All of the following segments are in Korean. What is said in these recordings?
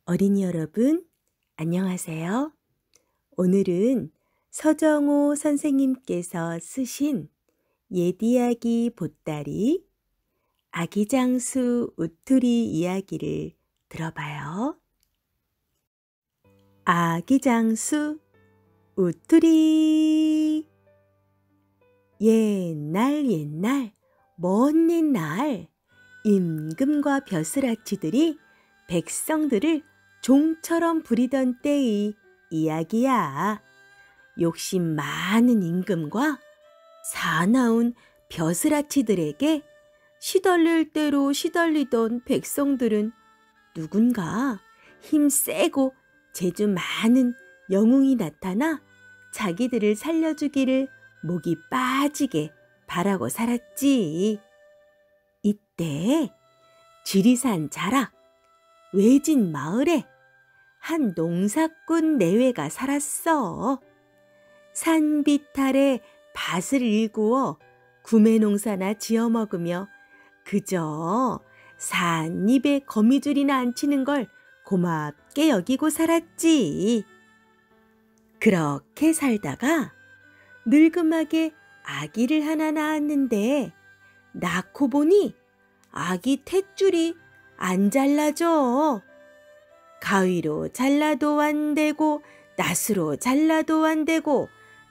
어린이 여러분, 안녕하세요. 오늘은 서정호 선생님께서 쓰신 옛이야기 보따리 아기장수 우투리 이야기를 들어봐요. 아기장수 우투리. 옛날 먼 옛날 임금과 벼슬아치들이 백성들을 종처럼 부리던 때의 이야기야. 욕심 많은 임금과 사나운 벼슬아치들에게 시달릴 대로 시달리던 백성들은 누군가 힘세고 재주 많은 영웅이 나타나 자기들을 살려주기를 목이 빠지게 바라고 살았지. 이때 지리산 자락 외진 마을에 한 농사꾼 내외가 살았어. 산빛 아래 밭을 일구어 구매 농사나 지어 먹으며 그저 산입에 거미줄이나 앉히는 걸 고맙게 여기고 살았지. 그렇게 살다가 늙음하게 아기를 하나 낳았는데 낳고 보니 아기 탯줄이 안 잘라져. 가위로 잘라도 안 되고 낫으로 잘라도 안 되고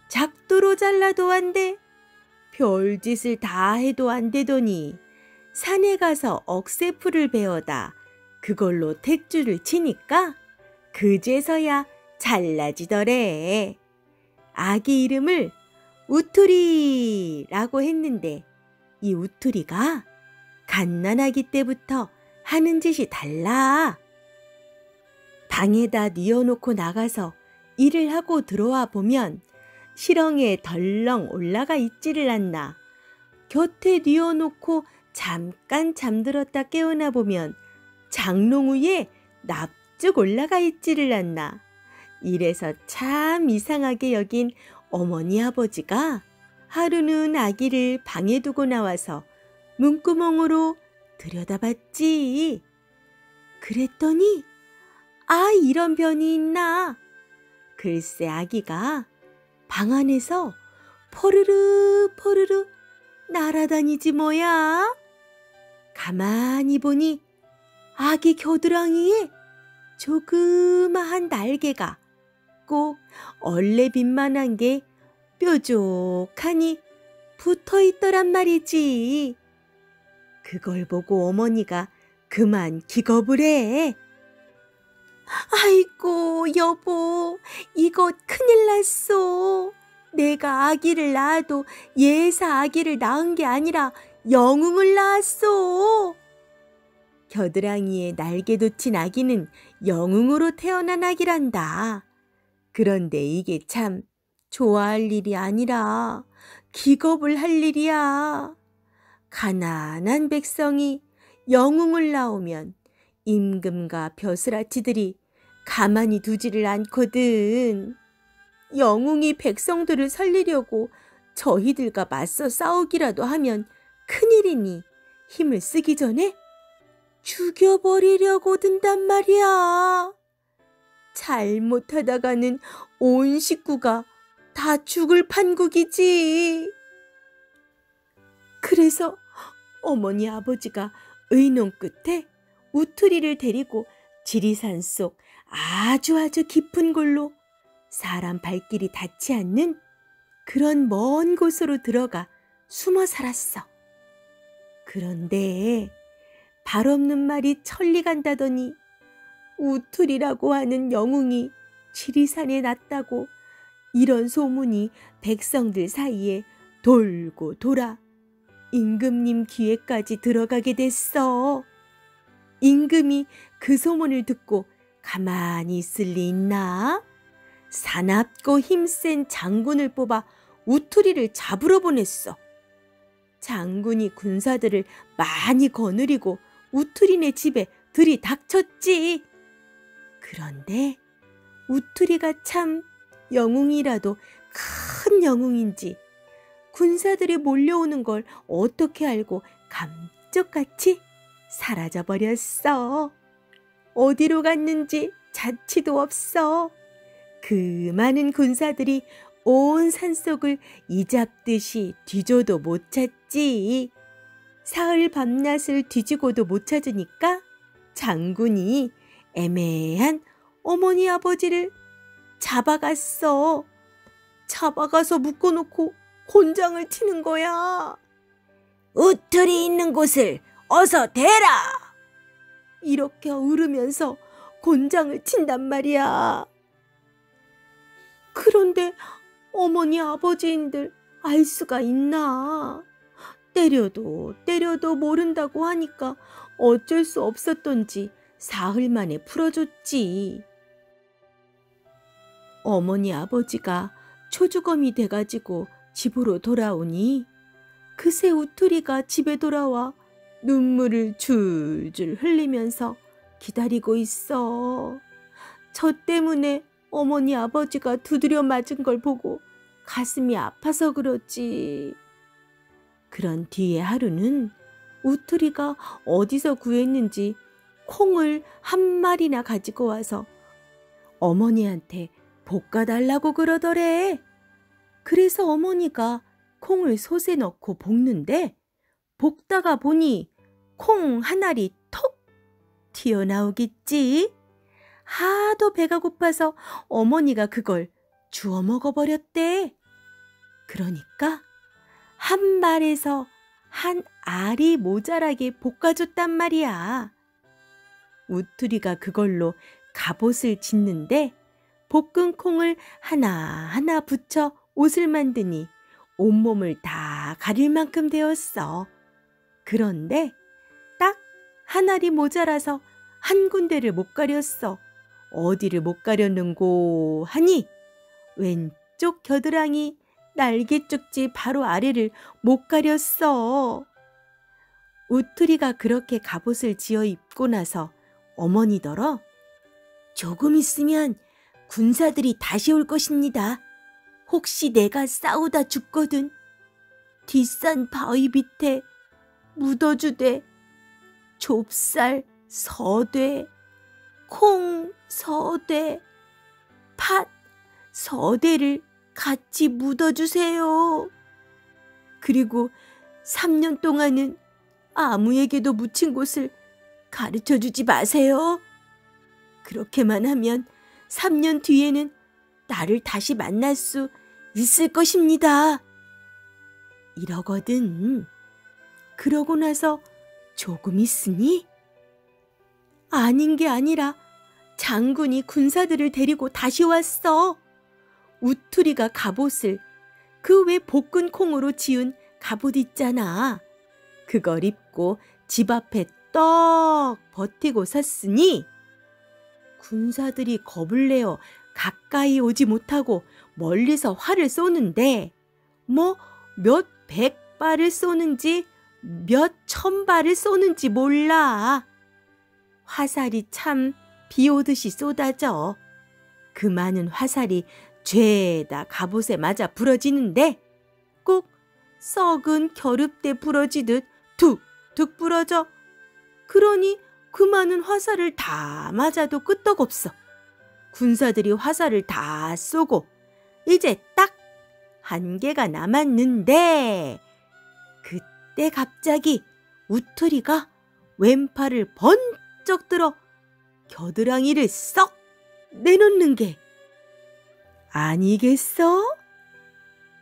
작도로 잘라도 안 돼. 별짓을 다 해도 안 되더니 산에 가서 억새풀을 베어다 그걸로 탯줄을 치니까 그제서야 잘라지더래. 아기 이름을 우투리라고 했는데 이 우투리가 갓난아기 때부터 하는 짓이 달라. 방에다 뉘어놓고 나가서 일을 하고 들어와 보면 시렁에 덜렁 올라가 있지를 않나. 곁에 뉘어놓고 잠깐 잠들었다 깨어나 보면 장롱 위에 납죽 올라가 있지를 않나. 이래서 참 이상하게 여긴 어머니 아버지가 하루는 아기를 방에 두고 나와서 문구멍으로 들여다봤지. 그랬더니 이런 변이 있나. 글쎄 아기가 방 안에서 포르르 날아다니지 뭐야. 가만히 보니 아기 겨드랑이에 조그마한 날개가 꼭 얼레빗만한 게 뾰족하니 붙어있더란 말이지. 그걸 보고 어머니가 그만 기겁을 해. 아이고 여보, 이거 큰일 났어. 내가 아기를 낳아도 예사 아기를 낳은 게 아니라 영웅을 낳았어. 겨드랑이에 날개 돋친 아기는 영웅으로 태어난 아기란다. 그런데 이게 참 좋아할 일이 아니라 기겁을 할 일이야. 가난한 백성이 영웅을 낳으면 임금과 벼슬아치들이 가만히 두지를 않거든. 영웅이 백성들을 살리려고 저희들과 맞서 싸우기라도 하면 큰일이니 힘을 쓰기 전에 죽여버리려고 든단 말이야. 잘못하다가는 온 식구가 다 죽을 판국이지. 그래서 어머니 아버지가 의논 끝에 우투리를 데리고 지리산 속 아주 깊은 곳로 사람 발길이 닿지 않는 그런 먼 곳으로 들어가 숨어 살았어. 그런데 발 없는 말이 천리 간다더니 우투리라고 하는 영웅이 지리산에 났다고 이런 소문이 백성들 사이에 돌고 돌아 임금님 귀에까지 들어가게 됐어. 임금이 그 소문을 듣고 가만히 있을 리 있나? 사납고 힘센 장군을 뽑아 우투리를 잡으러 보냈어. 장군이 군사들을 많이 거느리고 우투리네 집에 들이닥쳤지. 그런데 우투리가 참 영웅이라도 큰 영웅인지 군사들이 몰려오는 걸 어떻게 알고 감쪽같이 사라져버렸어. 어디로 갔는지 자취도 없어. 그 많은 군사들이 온 산속을 이잡듯이 뒤져도 못 찾지. 사흘 밤낮을 뒤지고도 못 찾으니까 장군이 애매한 어머니 아버지를 잡아갔어. 잡아가서 묶어놓고 곤장을 치는 거야. 우틀이 있는 곳을 어서 대라! 이렇게 울으면서 곤장을 친단 말이야. 그런데 어머니 아버지인들 알 수가 있나? 때려도 모른다고 하니까 어쩔 수 없었던지 사흘 만에 풀어줬지. 어머니 아버지가 초주검이 돼가지고 집으로 돌아오니 그새 우투리가 집에 돌아와 눈물을 줄줄 흘리면서 기다리고 있어. 저 때문에 어머니 아버지가 두드려 맞은 걸 보고 가슴이 아파서 그렇지. 그런 뒤에 하루는 우투리가 어디서 구했는지 콩을 한 마리나 가지고 와서 어머니한테 볶아달라고 그러더래. 그래서 어머니가 콩을 솥에 넣고 볶는데 볶다가 보니 콩 한 알이 톡 튀어나오겠지. 하도 배가 고파서 어머니가 그걸 주워 먹어버렸대. 그러니까 한 말에서 한 알이 모자라게 볶아줬단 말이야. 우투리가 그걸로 갑옷을 짓는데 볶은 콩을 하나하나 붙여 옷을 만드니 온몸을 다 가릴 만큼 되었어. 그런데 딱 한 알이 모자라서 한 군데를 못 가렸어. 어디를 못 가렸는고 하니 왼쪽 겨드랑이 날개 쪽지 바로 아래를 못 가렸어. 우투리가 그렇게 갑옷을 지어 입고 나서 어머니더러 조금 있으면 군사들이 다시 올 것입니다. 혹시 내가 싸우다 죽거든 뒷산 바위 밑에 묻어주되 좁쌀 서되 콩 서대 팥 서대를 같이 묻어주세요. 그리고 3년 동안은 아무에게도 묻힌 곳을 가르쳐주지 마세요. 그렇게만 하면 3년 뒤에는 나를 다시 만날 수 있을 것입니다. 이러거든. 그러고 나서 조금 있으니 아닌 게 아니라 장군이 군사들을 데리고 다시 왔어. 우투리가 갑옷을 그 외 볶은 콩으로 지은 갑옷 있잖아. 그걸 입고 집 앞에 떡 버티고 섰으니 군사들이 겁을 내어 가까이 오지 못하고 멀리서 활을 쏘는데 뭐 몇 백 발을 쏘는지 몇 천 발을 쏘는지 몰라. 화살이 참 비 오듯이 쏟아져. 그 많은 화살이 죄다 갑옷에 맞아 부러지는데 꼭 썩은 겨릅대 부러지듯 툭툭 부러져. 그러니 그 많은 화살을 다 맞아도 끄떡없어. 군사들이 화살을 다 쏘고 이제 딱 한 개가 남았는데 그때 갑자기 우투리가 왼팔을 번쩍 들어 겨드랑이를 썩 내놓는 게 아니겠어?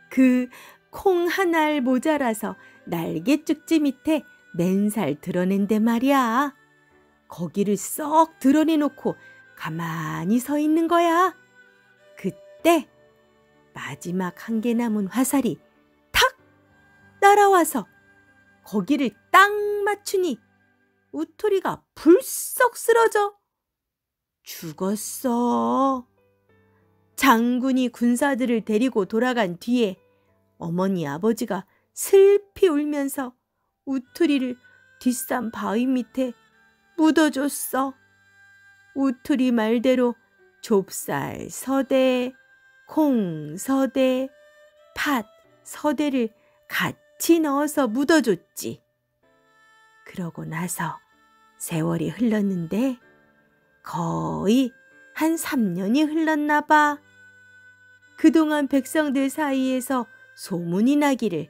그 콩 한 알 모자라서 날개 쪽지 밑에 맨살 드러낸데 말이야. 거기를 썩 드러내놓고 가만히 서 있는 거야. 그때 마지막 한 개 남은 화살이 탁 날아와서 거기를 딱 맞추니 우투리가 불썩 쓰러져 죽었어. 장군이 군사들을 데리고 돌아간 뒤에 어머니 아버지가 슬피 울면서 우투리를 뒷산 바위 밑에 묻어줬어. 우투리 말대로 좁쌀 서대, 콩 서대, 팥 서대를 같이 넣어서 묻어줬지. 그러고 나서 세월이 흘렀는데 거의 한 3년이 흘렀나 봐. 그동안 백성들 사이에서 소문이 나기를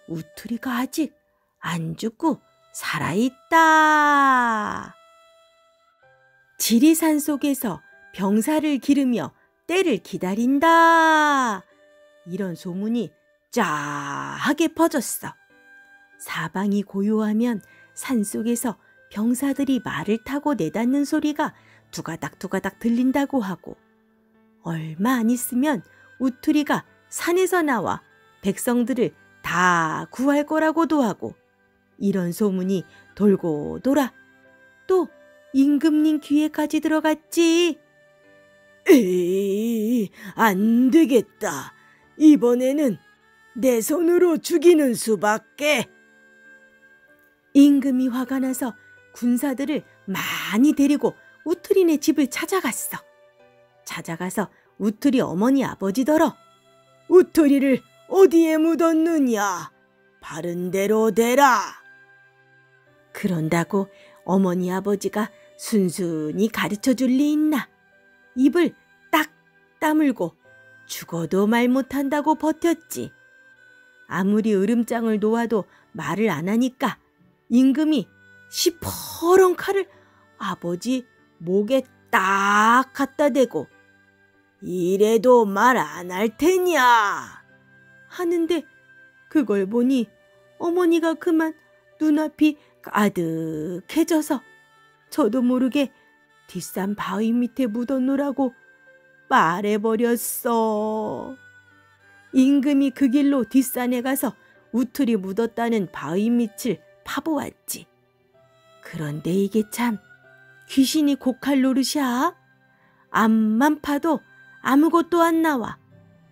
우투리가 아직 안 죽고 살아있다. 지리산 속에서 병사를 기르며 때를 기다린다. 이런 소문이 쫙하게 퍼졌어. 사방이 고요하면 산속에서 병사들이 말을 타고 내닫는 소리가 두가닥두가닥 들린다고 하고, 얼마 안 있으면 우투리가 산에서 나와 백성들을 다 구할 거라고도 하고, 이런 소문이 돌고 돌아 또 임금님 귀에까지 들어갔지. 에이, 안 되겠다. 이번에는 내 손으로 죽이는 수밖에. 임금이 화가 나서 군사들을 많이 데리고 우투리네 집을 찾아갔어. 찾아가서 우투리 어머니 아버지더러 우투리를 어디에 묻었느냐? 바른 대로 대라. 그런다고 어머니 아버지가 순순히 가르쳐줄 리 있나? 입을 딱 다물고 죽어도 말 못한다고 버텼지. 아무리 으름장을 놓아도 말을 안 하니까 임금이 시퍼런 칼을 아버지 목에 딱 갖다 대고 이래도 말 안 할 테냐 하는데, 그걸 보니 어머니가 그만 눈앞이 가득해져서 저도 모르게 뒷산 바위 밑에 묻어놓으라고 말해버렸어. 임금이 그 길로 뒷산에 가서 우투리 묻었다는 바위 밑을 파보았지. 그런데 이게 참 귀신이 고칼 노릇이야. 앞만 파도 아무것도 안 나와.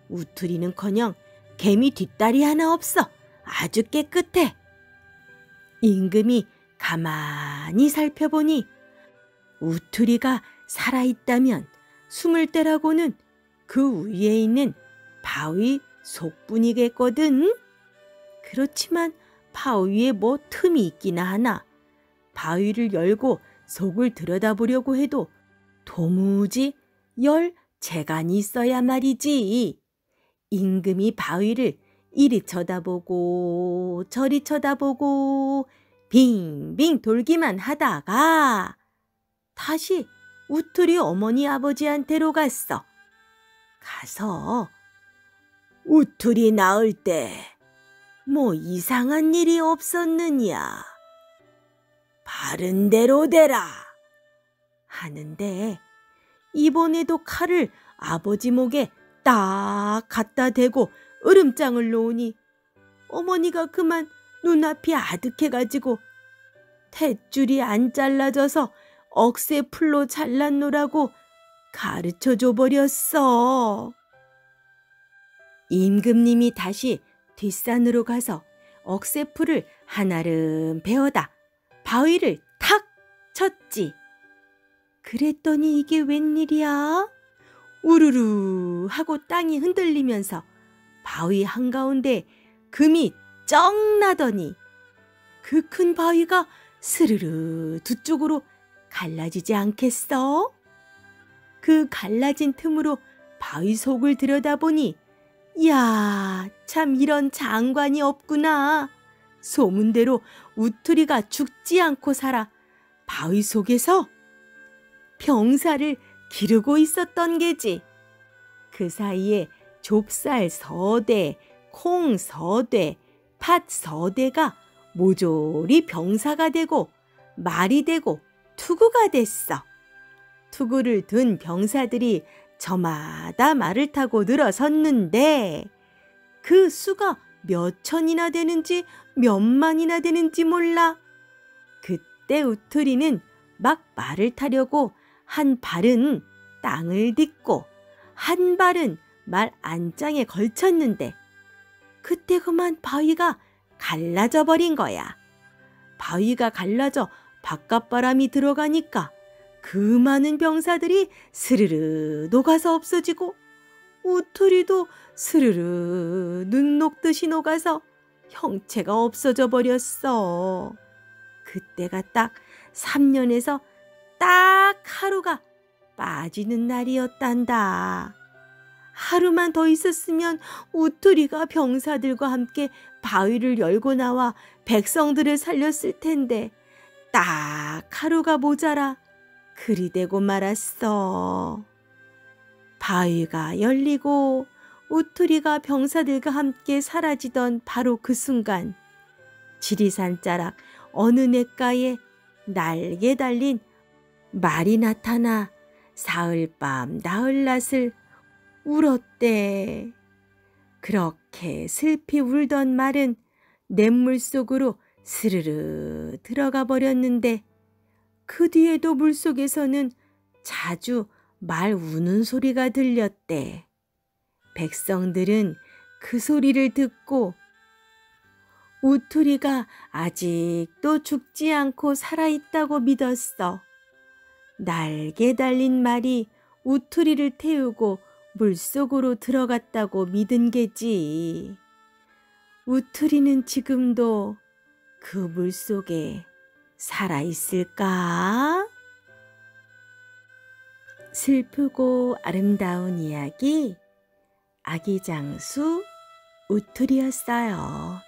우투리는커녕 개미 뒷다리 하나 없어. 아주 깨끗해. 임금이 가만히 살펴보니 우투리가 살아있다면 숨을 때라고는 그 위에 있는 바위 속뿐이겠거든. 그렇지만 바위에 뭐 틈이 있기나 하나. 바위를 열고 속을 들여다보려고 해도 도무지 열 재간이 있어야 말이지. 임금이 바위를 이리 쳐다보고 저리 쳐다보고 빙빙 돌기만 하다가 다시 우투리 어머니 아버지한테로 갔어. 가서 우투리 낳을 때 뭐 이상한 일이 없었느냐? 바른 대로 되라 하는데, 이번에도 칼을 아버지 목에 딱 갖다 대고 으름장을 놓으니 어머니가 그만 눈앞이 아득해가지고 탯줄이 안 잘라져서 억새 풀로 잘랐노라고 가르쳐줘 버렸어. 임금님이 다시 뒷산으로 가서 억새풀을 한아름 베어다 바위를 탁 쳤지. 그랬더니 이게 웬일이야? 우르르 하고 땅이 흔들리면서 바위 한가운데 금이 쩍 나더니 그 큰 바위가 스르르 두 쪽으로 갈라지지 않겠어? 그 갈라진 틈으로 바위 속을 들여다보니, 야, 참 이런 장관이 없구나. 소문대로 우투리가 죽지 않고 살아 바위 속에서 병사를 기르고 있었던 게지. 그 사이에 좁쌀 서대, 콩 서대, 팥 서대가 모조리 병사가 되고 말이 되고 투구가 됐어. 투구를 둔 병사들이 저마다 말을 타고 늘어섰는데 그 수가 몇 천이나 되는지 몇 만이나 되는지 몰라. 그때 우투리는 막 말을 타려고 한 발은 땅을 딛고 한 발은 말 안장에 걸쳤는데 그때 그만 바위가 갈라져 버린 거야. 바위가 갈라져 바깥바람이 들어가니까 그 많은 병사들이 스르르 녹아서 없어지고 우투리도 스르르 눈 녹듯이 녹아서 형체가 없어져 버렸어. 그때가 딱 3년에서 딱 하루가 빠지는 날이었단다. 하루만 더 있었으면 우투리가 병사들과 함께 바위를 열고 나와 백성들을 살렸을 텐데 딱 하루가 모자라 그리 되고 말았어. 바위가 열리고 우투리가 병사들과 함께 사라지던 바로 그 순간 지리산 자락 어느 냇가에 날개 달린 말이 나타나 사흘밤 나흘낮을 울었대. 그렇게 슬피 울던 말은 냇물 속으로 스르르 들어가 버렸는데 그 뒤에도 물속에서는 자주 말 우는 소리가 들렸대. 백성들은 그 소리를 듣고 우투리가 아직도 죽지 않고 살아있다고 믿었어. 날개 달린 말이 우투리를 태우고 물속으로 들어갔다고 믿은 게지. 우투리는 지금도 그 물속에 살아있을까? 슬프고 아름다운 이야기 아기 장수 우투리였어요.